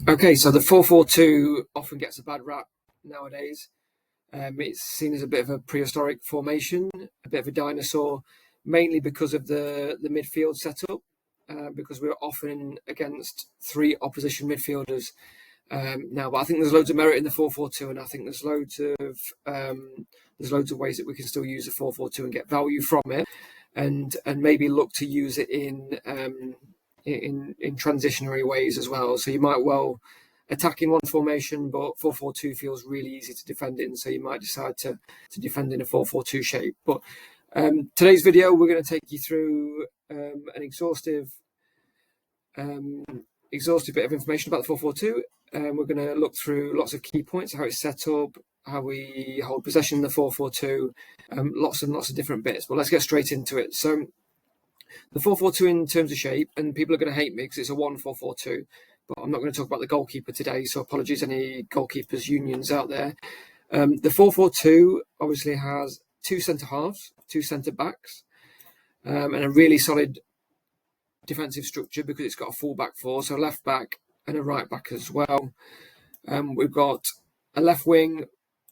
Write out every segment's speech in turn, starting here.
Okay, so the 4-4-2 often gets a bad rap nowadays. It's seen as a bit of a prehistoric formation, a bit of a dinosaur, mainly because of the midfield setup, because we're often against three opposition midfielders now. But I think there's loads of merit in the 4-4-2, and I think there's loads of ways that we can still use the 4-4-2 and get value from it, and maybe look to use it in transitionary ways as well. So you might well attack in one formation, but 4-4-2 feels really easy to defend in, so you might decide to defend in a 4-4-2 shape. But today's video, we're going to take you through an exhaustive bit of information about the 4-4-2. We're going to look through lots of key points, how it's set up, how we hold possession in the 4-4-2, lots and lots of different bits. But let's get straight into it. So the 4-4-2 in terms of shape, and people are going to hate me because it's a 1-4-4-2, but I'm not going to talk about the goalkeeper today, so apologies any goalkeepers unions out there. The 4-4-2 obviously has two centre halves, two centre backs, and a really solid defensive structure because it's got a full back four, so left back and a right back as well. We've got a left wing,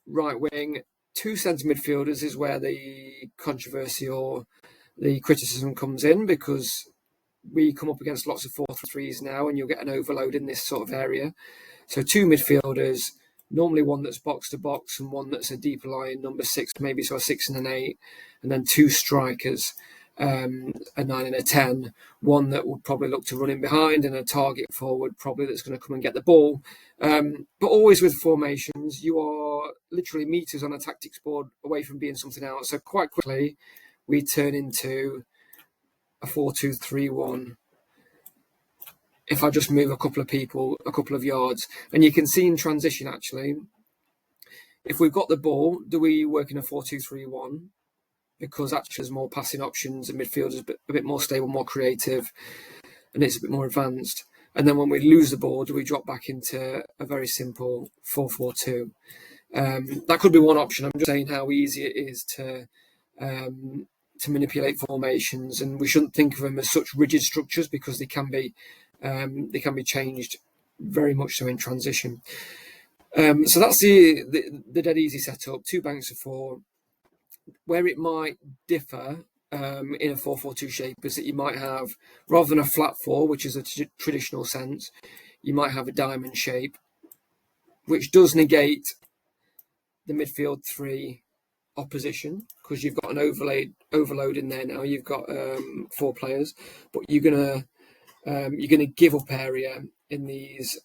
right wing, two centre midfielders is where the controversy or the criticism comes in, because we come up against lots of 4-3s now, and you'll get an overload in this sort of area. So two midfielders, normally one that's box to box and one that's a deeper line, number 6 maybe, so a 6 and an 8, and then two strikers, a 9 and a 10, one that would probably look to run in behind, and a target forward probably that's going to come and get the ball. But always with formations, you are literally meters on a tactics board away from being something else. So quite quickly, we turn into a 4-2-3-1 if I just move a couple of people a couple of yards. And you can see in transition, actually, if we've got the ball, do we work in a 4-2-3-1? Because actually there's more passing options, and midfield is a bit more stable, more creative, and it's a bit more advanced. And then when we lose the ball, do we drop back into a very simple 4-4-2? That could be one option. I'm just saying how easy it is to manipulate formations, and we shouldn't think of them as such rigid structures, because they can be changed very much so in transition. So that's the dead easy setup. Two banks of four. Where it might differ in a 4-4-2 shape is that you might have, rather than a flat four, which is a traditional sense, you might have a diamond shape, which does negate the midfield three opposition, because you've got an overload in there now. You've got 4 players, but you're gonna give up area in these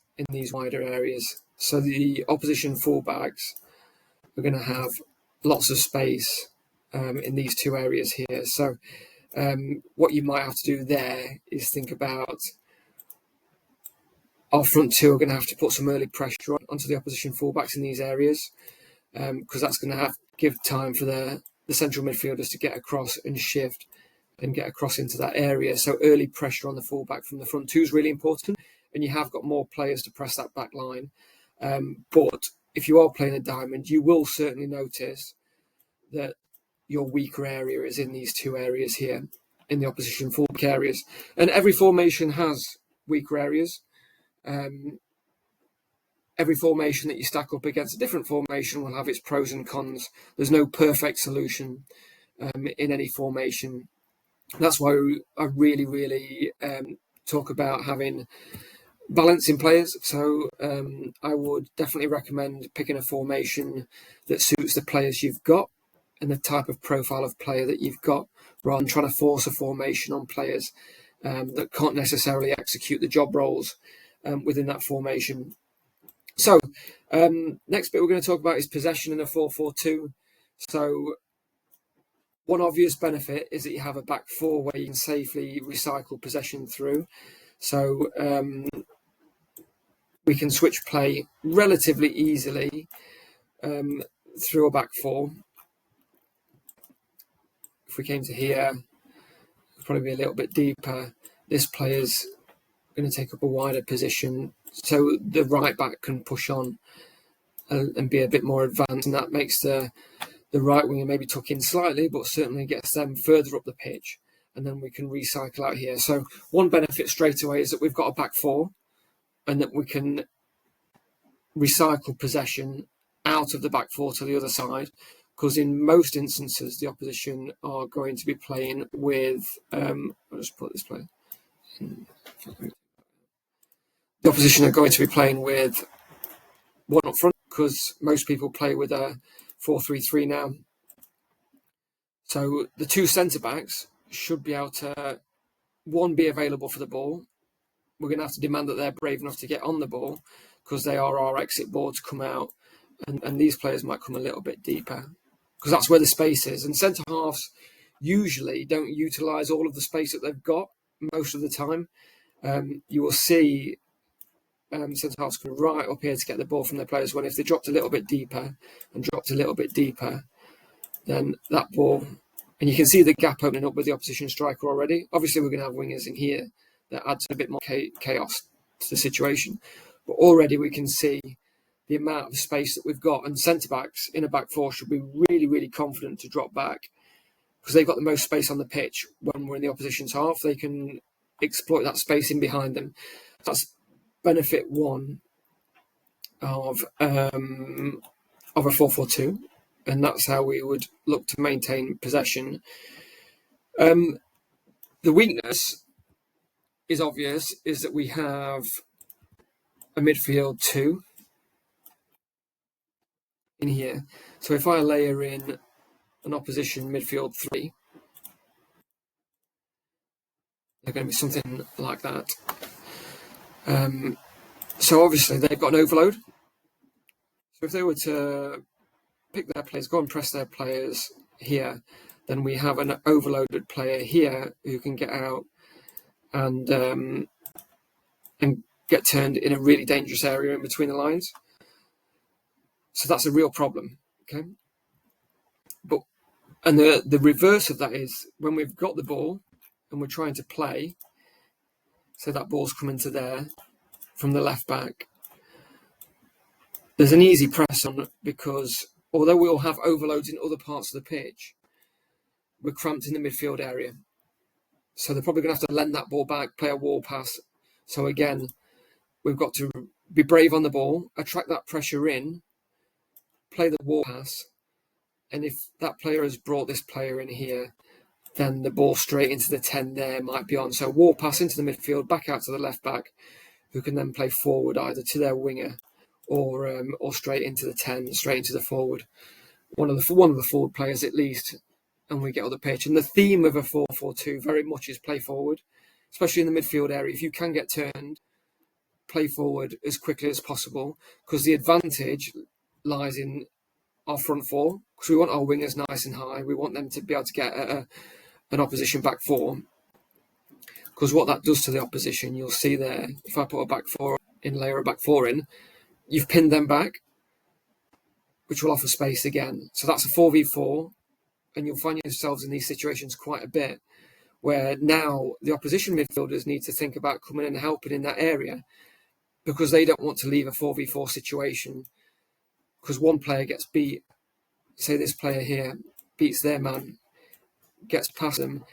wider areas. So the opposition fullbacks are going to have lots of space in these two areas here. So what you might have to do there is think about our front two are going to have to put some early pressure onto the opposition fullbacks in these areas, because that's going to have to give time for the central midfielders to get across and shift and get across into that area. So early pressure on the fullback from the front two is really important, and you have got more players to press that back line. But if you are playing a diamond, you will certainly notice that your weaker area is in these two areas here, in the opposition fullback areas. And every formation has weaker areas. Every formation that you stack up against a different formation will have its pros and cons. There's no perfect solution in any formation. That's why I really, really talk about having balance in players. So I would definitely recommend picking a formation that suits the players you've got and the type of profile of player that you've got, rather than trying to force a formation on players that can't necessarily execute the job roles within that formation. So next bit we're going to talk about is possession in a 4-4-2. So one obvious benefit is that you have a back four where you can safely recycle possession through. So we can switch play relatively easily through a back four. If we came to here, it'd probably be a little bit deeper. This player's going to take up a wider position, so the right back can push on and be a bit more advanced, and that makes the right winger maybe tuck in slightly, but certainly gets them further up the pitch, and then we can recycle out here. So one benefit straight away is that we've got a back four, and that we can recycle possession out of the back four to the other side, because in most instances the opposition are going to be playing with I'll just put this player. The opposition are going to be playing with one up front, because most people play with a 4-3-3 now. So the two centre backs should be able to, one, be available for the ball. We're going to have to demand that they're brave enough to get on the ball, because they are our exit ball to come out, and these players might come a little bit deeper, because that's where the space is. And centre halves usually don't utilise all of the space that they've got most of the time. You will see centre halves come right up here to get the ball from their players, when if they dropped a little bit deeper and dropped a little bit deeper, then that ball, and you can see the gap opening up with the opposition striker already. Obviously, we're going to have wingers in here that adds a bit more chaos to the situation, but already we can see the amount of space that we've got, and centre backs in a back four should be really, really confident to drop back, because they've got the most space on the pitch. When we're in the opposition's half, they can exploit that space in behind them. That's benefit one of a 4-4-2, and that's how we would look to maintain possession. The weakness is obvious, is that we have a midfield 2 in here. So if I layer in an opposition midfield 3, they're going to be something like that. So obviously they've got an overload. So if they were to pick their players, go and press their players here, then we have an overloaded player here who can get out and get turned in a really dangerous area in between the lines. So that's a real problem. Okay, and the reverse of that is when we've got the ball and we're trying to play, so that ball's coming to there from the left back, there's an easy press on, because although we all have overloads in other parts of the pitch, we're cramped in the midfield area. So they're probably going to have to lend that ball back, play a wall pass. So again, we've got to be brave on the ball, attract that pressure in, play the wall pass, and if that player has brought this player in here, then the ball straight into the 10 there might be on. So wall pass into the midfield, back out to the left back, who can then play forward either to their winger or straight into the 10, straight into the forward. One of the forward players at least, and we get on the pitch. And the theme of a 4-4-2 very much is play forward, especially in the midfield area. If you can get turned, play forward as quickly as possible, because the advantage lies in our front four, because we want our wingers nice and high. We want them to be able to get an opposition back four, because what that does to the opposition, you'll see there, if I put a back four in, layer a back four in, you've pinned them back, which will offer space again. So that's a 4v4, and you'll find yourselves in these situations quite a bit, where now the opposition midfielders need to think about coming in and helping in that area, because they don't want to leave a 4v4 situation because one player gets beat. Say this player here beats their man, gets past them,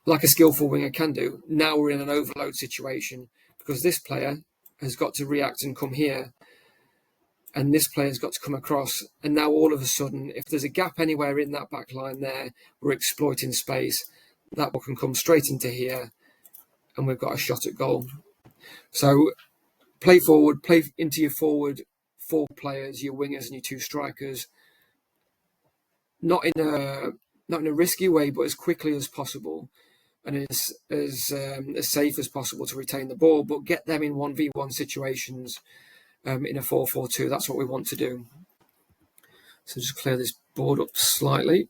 like a skillful winger can do. Now we're in an overload situation, because this player has got to react and come here, and this player's got to come across, and now all of a sudden, if there's a gap anywhere in that back line there, we're exploiting space. That ball can come straight into here, and we've got a shot at goal. So play forward, play into your forward 4 players, your wingers and your 2 strikers, not in a risky way, but as quickly as possible, and as safe as possible to retain the ball, but get them in 1v1 situations in a 4-4-2. That's what we want to do. So just clear this board up slightly.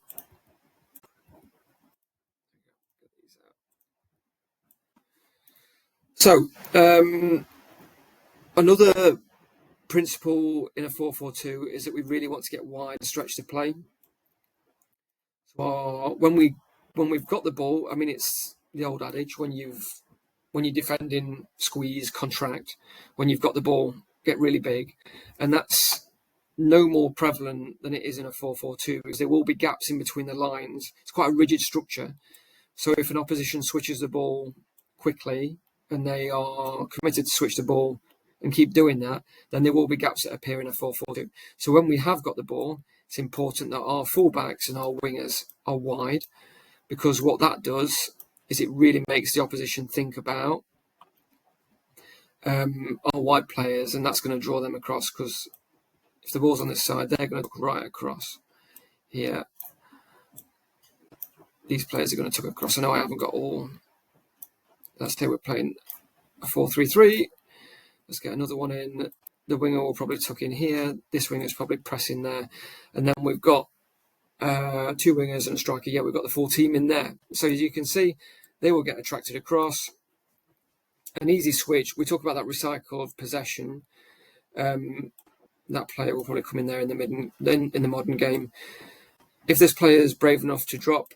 So another principle in a 4-4-2 is that we really want to get wide and stretch the play. So when we've got the ball, I mean, it's the old adage, when you're defending, squeeze, contract. When you've got the ball, get really big, and that's no more prevalent than it is in a 4-4-2, because there will be gaps in between the lines. It's quite a rigid structure. So if an opposition switches the ball quickly, and they are committed to switch the ball and keep doing that, then there will be gaps that appear in a 4-4-2. So when we have got the ball, it's important that our fullbacks and our wingers are wide, because what that does is it really makes the opposition think about our wide players, and that's going to draw them across, because if the ball's on this side, they're going to look right across here. These players are going to tuck across. I know I haven't got all. Let's say we're playing a 4-3-3. Let's get another one in. The winger will probably tuck in here. This winger's probably pressing there. And then we've got 2 wingers and a striker. Yeah, we've got the full team in there. So as you can see, they will get attracted across. An easy switch. We talk about that recycle of possession. That player will probably come in there in the modern game. If this player is brave enough to drop,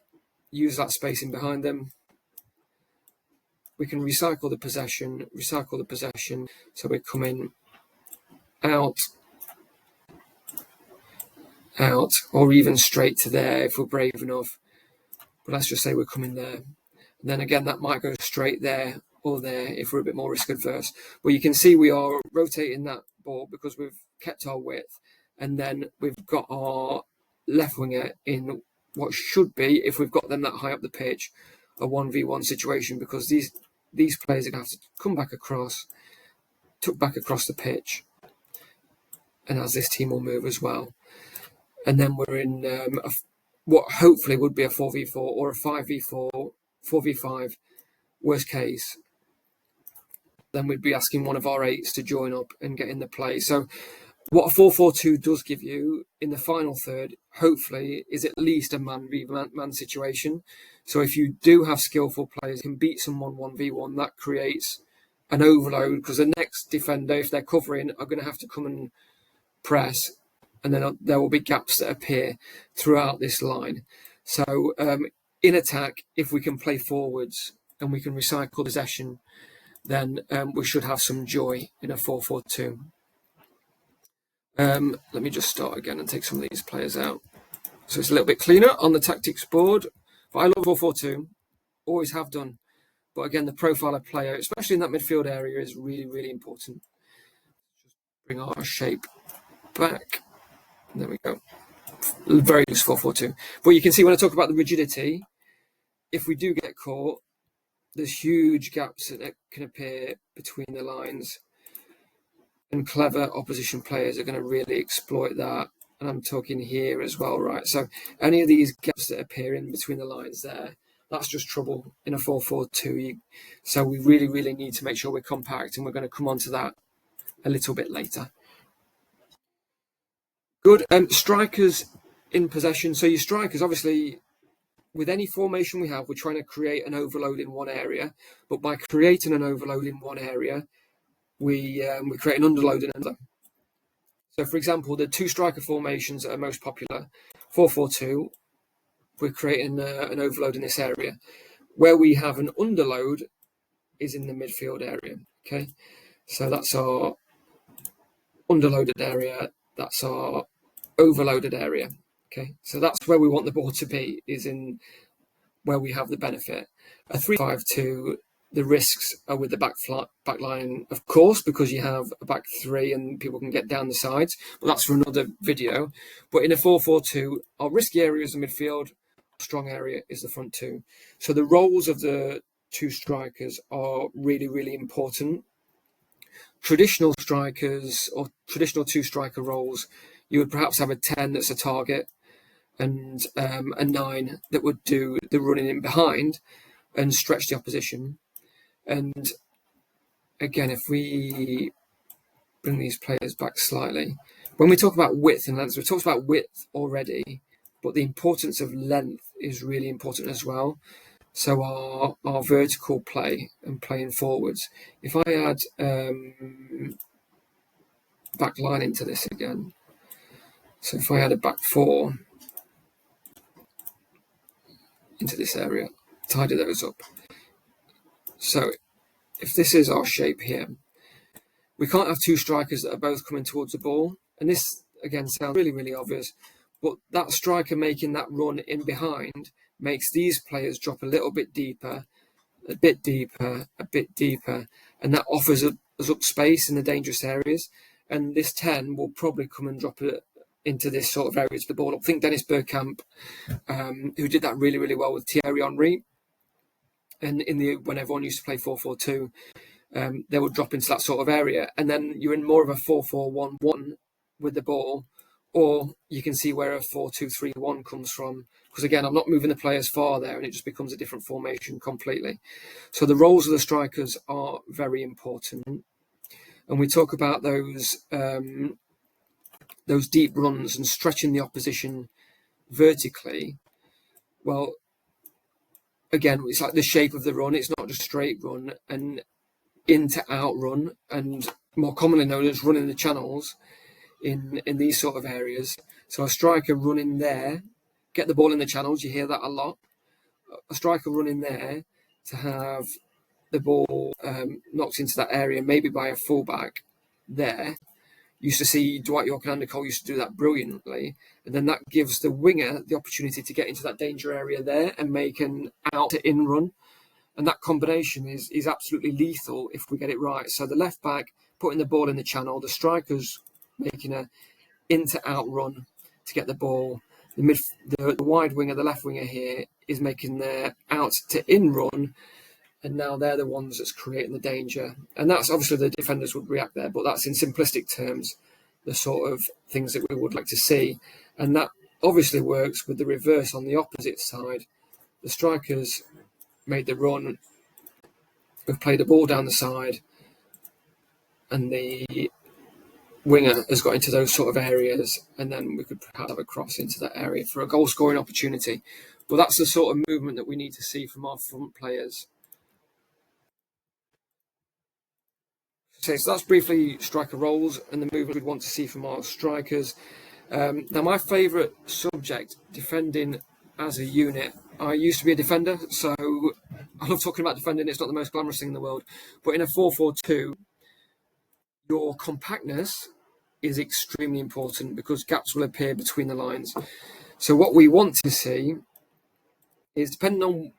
use that spacing behind them, we can recycle the possession. So we're coming out, or even straight to there if we're brave enough. But let's just say we're coming there. And then again, that might go straight there or there if we're a bit more risk adverse. But you can see we are rotating that ball because we've kept our width. And then we've got our left winger in what should be, if we've got them that high up the pitch, a 1v1 situation, because these players are going to have to come back across, tuck back across the pitch, and as this team will move as well. And then we're in what hopefully would be a 4v4 or a 5v4, 4v5, worst case. Then we'd be asking one of our 8s to join up and get in the play. So what a 4-4-2 does give you in the final third, hopefully, is at least a man-v-man situation. So if you do have skillful players who can beat someone 1v1, that creates an overload, because the next defender, if they're covering, are going to have to come and press, and then there will be gaps that appear throughout this line. So in attack, if we can play forwards and we can recycle possession, then we should have some joy in a 4-4-2. Let me just start again and take some of these players out. So it's a little bit cleaner on the tactics board. But I love 4-4-2, always have done. But again, the profile of player, especially in that midfield area, is really, really important. Just bring our shape back. There we go. Very loose 4-4-2. But you can see when I talk about the rigidity, if we do get caught, there's huge gaps that can appear between the lines. And clever opposition players are going to really exploit that. And I'm talking here as well, right? So any of these gaps that appear in between the lines there, that's just trouble in a 4-4-2. So we really, really need to make sure we're compact, and we're going to come on to that a little bit later. Good. Strikers in possession. So your strikers, obviously, with any formation we have, we're trying to create an overload in one area. But by creating an overload in one area, we create an underload in another. So, for example, the 2 striker formations that are most popular, 4-4-2, we're creating an overload in this area. Where we have an underload is in the midfield area. Okay, so that's our underloaded area. That's our overloaded area. Okay, so that's where we want the ball to be, is in where we have the benefit. A 3-5-2, the risks are with the back line, of course, because you have a back 3 and people can get down the sides. But that's for another video. But in a 4-4-2, our risky area is the midfield, strong area is the front 2. So the roles of the 2 strikers are really, really important. Traditional strikers or traditional 2 striker roles, you would perhaps have a 10 that's a target, and a 9 that would do the running in behind and stretch the opposition. And again, if we bring these players back slightly, when we talk about width and length, we talked about width already, but the importance of length is really important as well. So our vertical play and playing forwards, if I add back line into this again, so if I add a back 4 into this area, tidy those up. So if this is our shape here, we can't have 2 strikers that are both coming towards the ball. And this, again, sounds really, really obvious. But that striker making that run in behind makes these players drop a little bit deeper, a bit deeper, a bit deeper. And that offers us up space in the dangerous areas, and this 10 will probably come and drop it into this sort of area to the ball up. Think Dennis Bergkamp, who did that really, really well with Thierry Henry, and when everyone used to play 4-4-2, they would drop into that sort of area, and then you're in more of a 4-4-1-1 with the ball, or you can see where a 4-2-3-1 comes from, because again, I'm not moving the players far there, and it just becomes a different formation completely. So the roles of the strikers are very important, and we talk about those deep runs and stretching the opposition vertically. Well, again, it's like the shape of the run. It's not just straight run and in to out run, and more commonly known as running the channels in these sort of areas. So a striker running there, get the ball in the channels. You hear that a lot. A striker running there to have the ball knocked into that area, maybe by a fullback there. Used to see Dwight York and Andy Cole used to do that brilliantly, and then that gives the winger the opportunity to get into that danger area there and make an out to in run, and that combination is absolutely lethal if we get it right. So the left back putting the ball in the channel, the strikers making a in to out run to get the ball, the wide winger, the left winger here is making their out to in run, and now they're the ones that's creating the danger. And that's obviously the defenders would react there, but that's in simplistic terms the sort of things that we would like to see. And that obviously works with the reverse on the opposite side. The strikers made the run, have played the ball down the side, and the winger has got into those sort of areas, and then we could perhaps have a cross into that area for a goal scoring opportunity. But that's the sort of movement that we need to see from our front players. So that's briefly striker roles and the movement we'd want to see from our strikers. Now, my favourite subject, defending as a unit. I used to be a defender, so I love talking about defending. It's not the most glamorous thing in the world. But in a 4-4-2, your compactness is extremely important because gaps will appear between the lines. So what we want to see is, depending on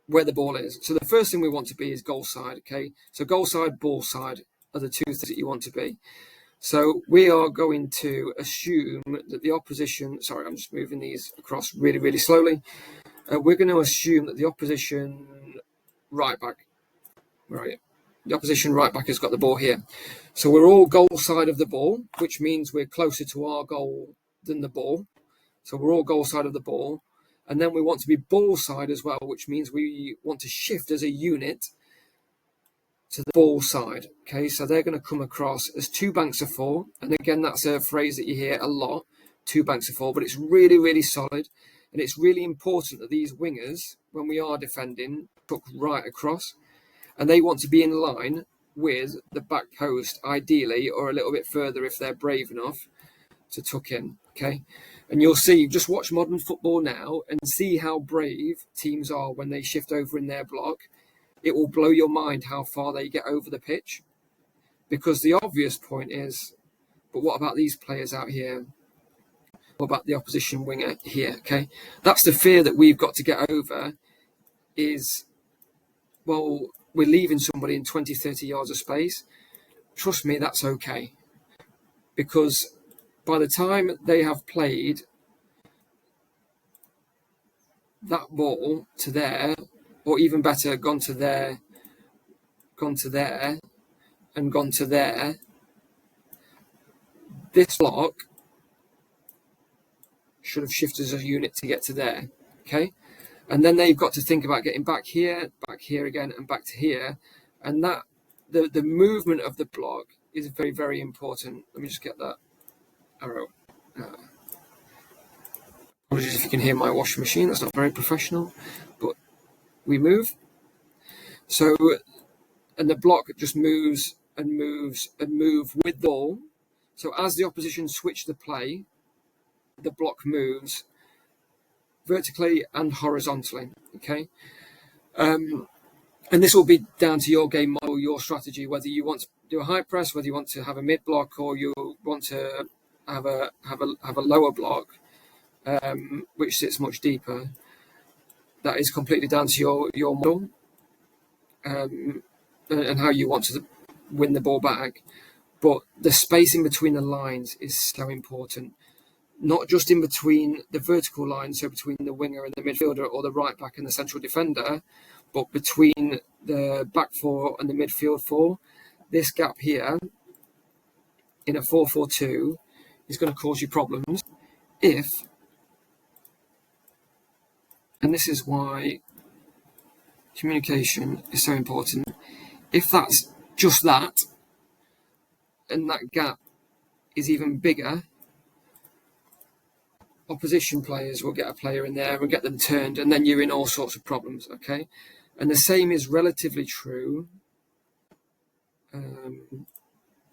where the ball is. So the first thing we want to be is goal side, okay? So goal side, ball side are the two things that you want to be. So we are going to assume that the opposition, sorry, I'm just moving these across really, really slowly. We're going to assume that the opposition right back, where are you? The opposition right back has got the ball here. So we're all goal side of the ball, which means we're closer to our goal than the ball. So we're all goal side of the ball. And then we want to be ball side as well, which means we want to shift as a unit to the ball side. Okay, so they're going to come across as two banks of four. And again, that's a phrase that you hear a lot, two banks of four, but it's really, really solid. And it's really important that these wingers, when we are defending, tuck right across. And they want to be in line with the back post, ideally, or a little bit further if they're brave enough to tuck in, okay? And you'll see, just watch modern football now and see how brave teams are when they shift over in their block. It will blow your mind how far they get over the pitch. Because the obvious point is, but what about these players out here? What about the opposition winger here, okay? That's the fear that we've got to get over is, well, we're leaving somebody in 20, 30 yards of space. Trust me, that's okay. Because by the time they have played that ball to there, or even better, gone to there, and gone to there, this block should have shifted as a unit to get to there, okay? And then they've got to think about getting back here again, and back to here. And that the movement of the block is very, very important. Let me just get that arrow. Apologies if you can hear my washing machine. That's not very professional, but we move. So, and the block just moves and moves and moves with the ball. So as the opposition switch the play, the block moves vertically and horizontally, okay? And this will be down to your game model, your strategy, whether you want to do a high press, whether you want to have a mid block, or you want to have a lower block, which sits much deeper. That is completely down to your model and how you want to win the ball back. But the spacing between the lines is so important. Not just in between the vertical lines, so between the winger and the midfielder, or the right back and the central defender, but between the back four and the midfield four. This gap here in a 4-4-2 is going to cause you problems if, and this is why communication is so important, if that's just that, and that gap is even bigger, opposition players will get a player in there and get them turned, and then you're in all sorts of problems, okay? And the same is relatively true.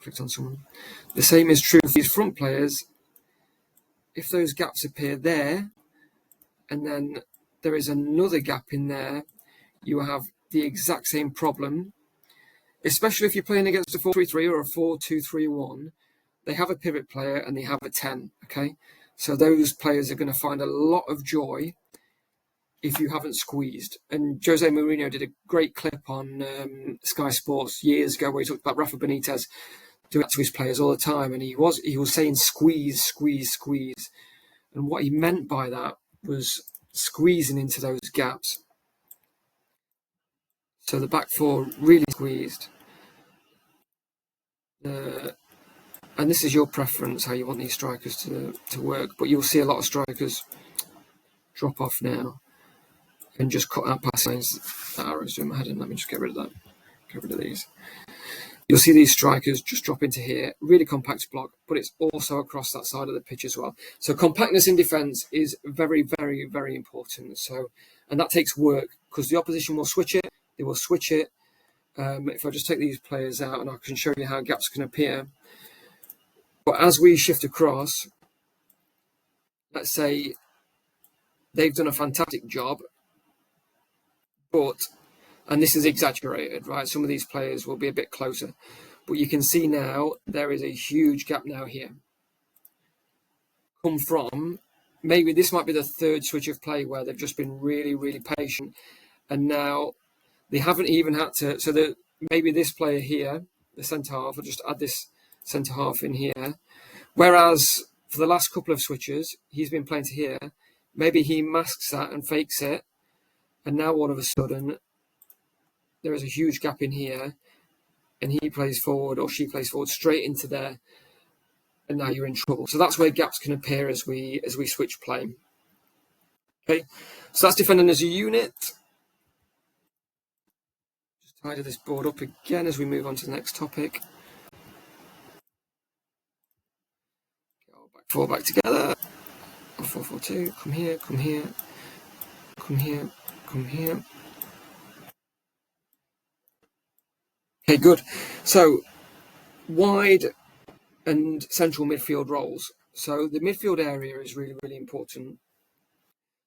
Clicked on someone. The same is true for these front players. If those gaps appear there, and then there is another gap in there, you have the exact same problem, especially if you're playing against a 4-3-3 or a 4-2-3-1. They have a pivot player and they have a 10, okay? So those players are going to find a lot of joy if you haven't squeezed. And Jose Mourinho did a great clip on Sky Sports years ago where he talked about Rafa Benitez doing that to his players all the time, and he was saying squeeze, squeeze, squeeze. And what he meant by that was squeezing into those gaps. So the back four really squeezed. And this is your preference, how you want these strikers to work, but you'll see a lot of strikers drop off now and just cut out pass lines. That arrow's doing my head in. Let me just get rid of that. Get rid of these. You'll see these strikers just drop into here, really compact block, but it's also across that side of the pitch as well. So compactness in defence is very, very, very important. So, and that takes work because the opposition will switch it. They will switch it. If I just take these players out and I can show you how gaps can appear. But as we shift across, let's say they've done a fantastic job, but, and this is exaggerated, right? Some of these players will be a bit closer, but you can see now there is a huge gap now here. Come from, maybe this might be the third switch of play where they've just been really, really patient. And now they haven't even had to, so that maybe this player here, the centre half, I'll just add this centre half in here. Whereas for the last couple of switches, he's been playing to here. Maybe he masks that and fakes it. And now all of a sudden, there is a huge gap in here. And he plays forward or she plays forward straight into there. And now you're in trouble. So that's where gaps can appear as we switch play. Okay, so that's defending as a unit. Just tidy this board up again as we move on to the next topic. Four back together. 4-4-2. Come here, come here, come here, come here. Okay, good. So wide and central midfield roles. So the midfield area is really, really important.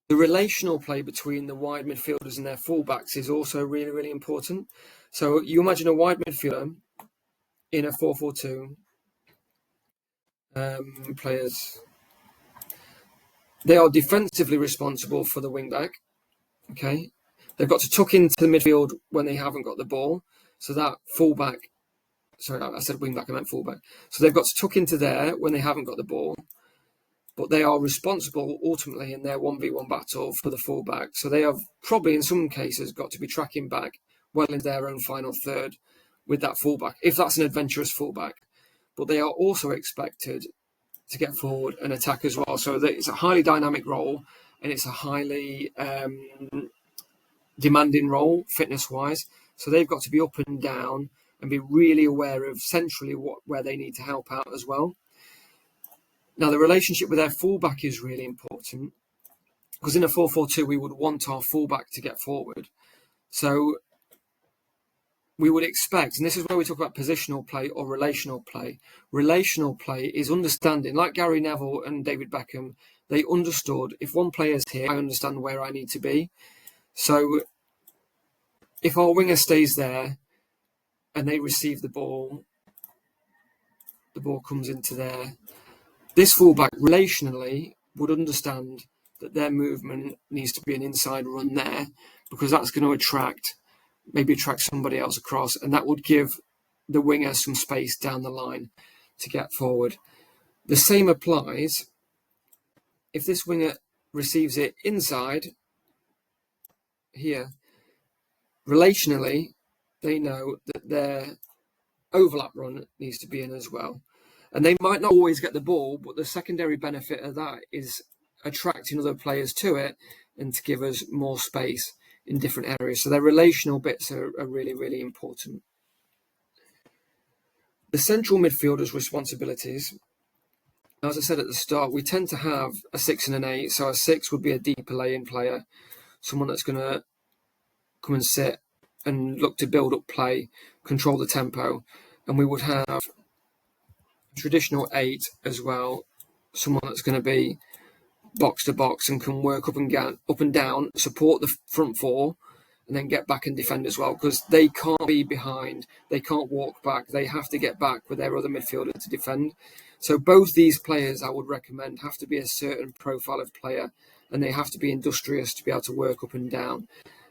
The relational play between the wide midfielders and their fullbacks is also really, really important. So you imagine a wide midfielder in a 4-4-2. Players, they are defensively responsible for the wing back. Okay, they've got to tuck into the midfield when they haven't got the ball. So that fullback, sorry, I said wing back, I meant fullback. So they've got to tuck into there when they haven't got the ball. But they are responsible ultimately in their 1v1 battle for the fullback. So they have probably in some cases got to be tracking back well into their own final third with that fullback, if that's an adventurous fullback. But they are also expected to get forward and attack as well. So it's a highly dynamic role and it's a highly demanding role fitness-wise. So they've got to be up and down and be really aware of centrally where they need to help out as well. Now, the relationship with their fullback is really important because in a 4-4-2, we would want our fullback to get forward. So we would expect, and this is where we talk about positional play or relational play. Relational play is understanding, like Gary Neville and David Beckham, they understood if one player's here, I understand where I need to be. So if our winger stays there and they receive the ball comes into there. This fullback relationally would understand that their movement needs to be an inside run there because that's going to attract somebody else across, and that would give the winger some space down the line to get forward. The same applies if this winger receives it inside here. Relationally, they know that their overlap run needs to be in as well. And they might not always get the ball, but the secondary benefit of that is attracting other players to it and to give us more space in different areas. So their relational bits are really, really important. The central midfielders' responsibilities, as I said at the start, we tend to have a 6 and an 8. So a 6 would be a deeper laying player, someone that's going to come and sit and look to build up play, control the tempo. And we would have traditional 8 as well, someone that's going to be box to box and can work up and down, support the front four, and then get back and defend as well, because they can't be behind, they can't walk back, they have to get back with their other midfielder to defend. So both these players I would recommend have to be a certain profile of player, and they have to be industrious to be able to work up and down.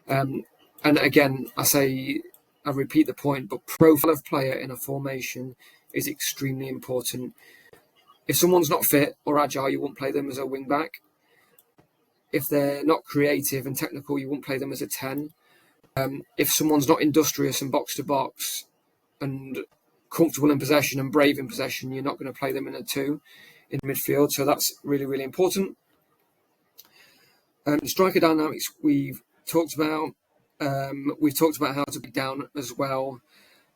And again, I repeat the point, but profile of player in a formation is extremely important. If someone's not fit or agile, you won't play them as a wing back. If they're not creative and technical, you won't play them as a 10. If someone's not industrious and box to box and comfortable in possession and brave in possession, you're not going to play them in a 2 in midfield. So that's really, really important. Striker dynamics we've talked about. We've talked about how to be down as well.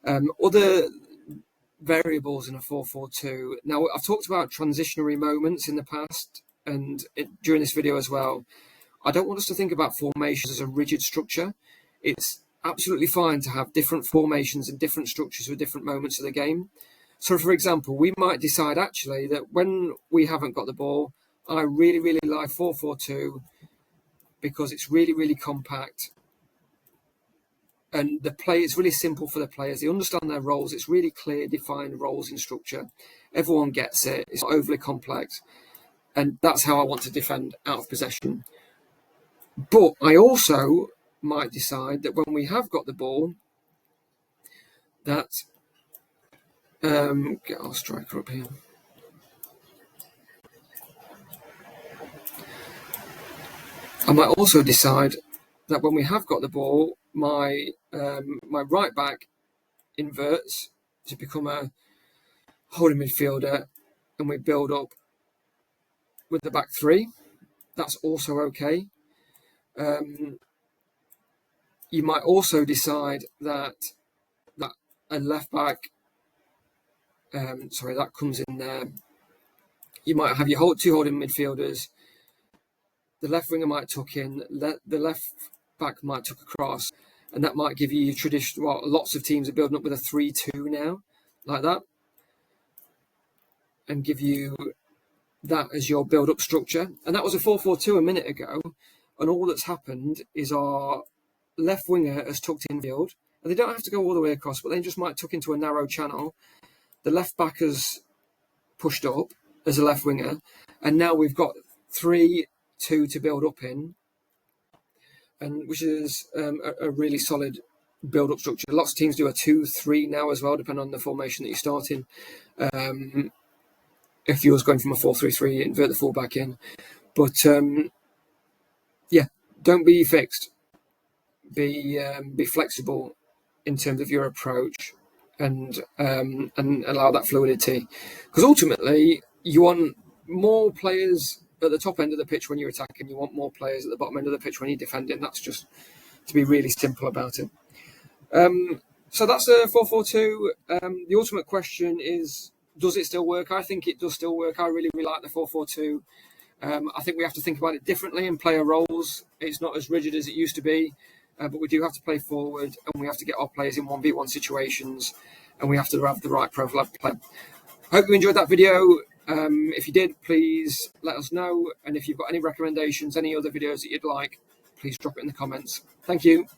Other variables in a 4-4-2. Now, I've talked about transitionary moments in the past and during this video as well. I don't want us to think about formations as a rigid structure. It's absolutely fine to have different formations and different structures for different moments of the game. So, for example, we might decide actually that when we haven't got the ball, I really, really like 4-4-2 because it's really, really compact. And it's really simple for the players. They understand their roles. It's really clear, defined roles in structure. Everyone gets it. It's not overly complex. And that's how I want to defend out of possession. But I also might decide that when we have got the ball, that get our striker up here. I might also decide that when we have got the ball, my right back inverts to become a holding midfielder, and we build up with the back 3. That's also okay. You might also decide that a left back, that comes in there. You might have your 2 holding midfielders. The left winger might tuck in. The left back might tuck across, and that might give you traditional. Well, lots of teams are building up with a 3-2 now, like that, and give you that as your build-up structure. And that was a 4-4-2 a minute ago, and all that's happened is our left winger has tucked in field, and they don't have to go all the way across, but they just might tuck into a narrow channel. The left back has pushed up as a left winger, and now we've got 3-2 to build up in, and which is a really solid build-up structure. Lots of teams do a 2-3 now as well, depending on the formation that you're starting. If yours going from a 4-3-3, invert the full back in. But yeah, don't be fixed. Be flexible in terms of your approach, and allow that fluidity. Because ultimately, you want more players at the top end of the pitch when you're attacking. You want more players at the bottom end of the pitch when you're defending. That's just to be really simple about it. So that's a 4-4-2. The ultimate question is, does it still work? I think it does still work. I really, really like the 4-4-2. I think we have to think about it differently in player roles. It's not as rigid as it used to be, but we do have to play forward, and we have to get our players in 1v1 situations, and we have to have the right profile of play. Hope you enjoyed that video. If you did, please let us know. And if you've got any recommendations, any other videos that you'd like, please drop it in the comments. Thank you.